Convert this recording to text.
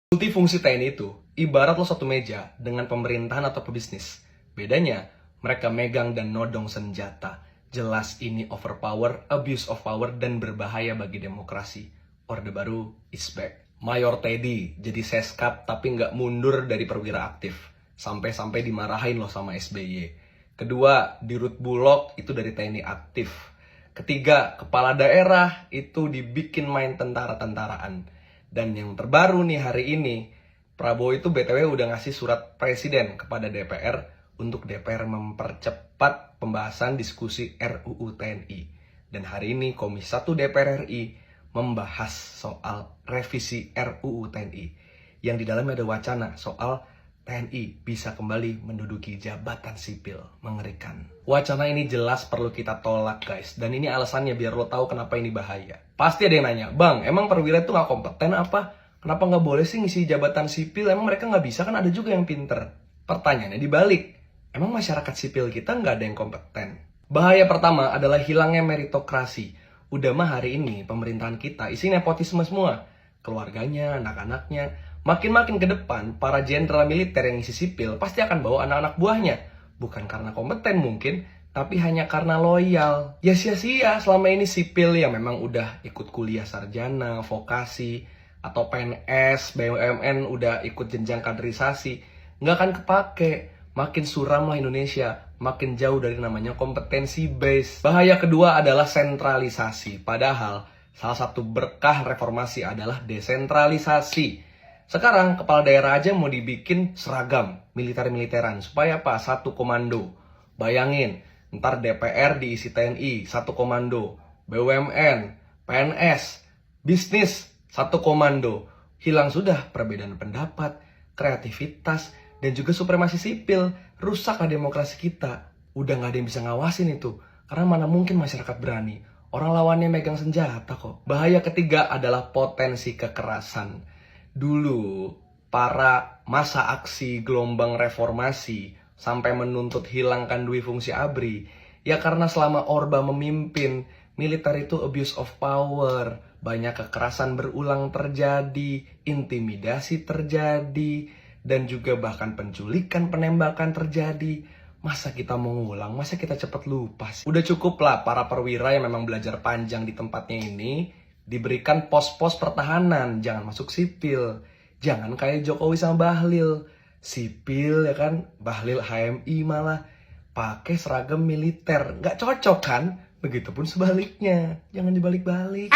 Multifungsi TNI itu ibarat lo satu meja dengan pemerintahan atau pebisnis. Bedanya, mereka megang dan nodong senjata. Jelas ini overpower, abuse of power, dan berbahaya bagi demokrasi. Orde Baru is back. Mayor Teddy jadi seskap tapi nggak mundur dari perwira aktif. Sampai-sampai dimarahin loh sama SBY. Kedua, Dirut Bulog itu dari TNI aktif. Ketiga, kepala daerah itu dibikin main tentara-tentaraan. Dan yang terbaru nih hari ini, Prabowo itu BTW udah ngasih surat presiden kepada DPR untuk DPR mempercepat pembahasan diskusi RUU TNI. Dan hari ini Komisi 1 DPR RI membahas soal revisi RUU TNI. Yang di dalamnya ada wacana soal TNI bisa kembali menduduki jabatan sipil. Mengerikan. Wacana ini jelas perlu kita tolak guys. Dan ini alasannya biar lo tahu kenapa ini bahaya. Pasti ada yang nanya, Bang, emang perwira itu gak kompeten apa? Kenapa gak boleh sih ngisi jabatan sipil? Emang mereka gak bisa? Kan ada juga yang pinter. Pertanyaannya dibalik. Emang masyarakat sipil kita gak ada yang kompeten? Bahaya pertama adalah hilangnya meritokrasi. Udah mah hari ini pemerintahan kita isi nepotisme semua. Keluarganya, anak-anaknya. Makin-makin ke depan, para jenderal militer yang ngisi sipil pasti akan bawa anak-anak buahnya. Bukan karena kompeten mungkin, tapi hanya karena loyal. Ya sia-sia selama ini sipil yang memang udah ikut kuliah sarjana, vokasi, atau PNS, BUMN udah ikut jenjang kaderisasi. Nggak akan kepake. Makin suram lah Indonesia, makin jauh dari namanya kompetensi base. Bahaya kedua adalah sentralisasi. Padahal salah satu berkah reformasi adalah desentralisasi. Sekarang kepala daerah aja mau dibikin seragam militer-militeran supaya apa? Satu komando. Bayangin, ntar DPR diisi TNI, satu komando. BUMN, PNS, bisnis, satu komando. Hilang sudah perbedaan pendapat, kreativitas, dan juga supremasi sipil. Rusaklah demokrasi kita. Udah gak ada yang bisa ngawasin itu. Karena mana mungkin masyarakat berani. Orang lawannya megang senjata kok. Bahaya ketiga adalah potensi kekerasan. Dulu, para masa aksi gelombang reformasi sampai menuntut hilangkan dui fungsi ABRI, ya karena selama Orba memimpin, militer itu abuse of power, banyak kekerasan berulang terjadi, intimidasi terjadi, dan juga bahkan penculikan, penembakan terjadi. Masa kita mau ngulang, masa kita cepat lupa sih? Udah cukup lah para perwira yang memang belajar panjang di tempatnya ini, diberikan pos-pos pertahanan, jangan masuk sipil. Jangan kayak Jokowi sama Bahlil. Sipil ya kan, Bahlil HMI malah pakai seragam militer. Nggak cocok kan? Begitupun sebaliknya. Jangan dibalik-balik.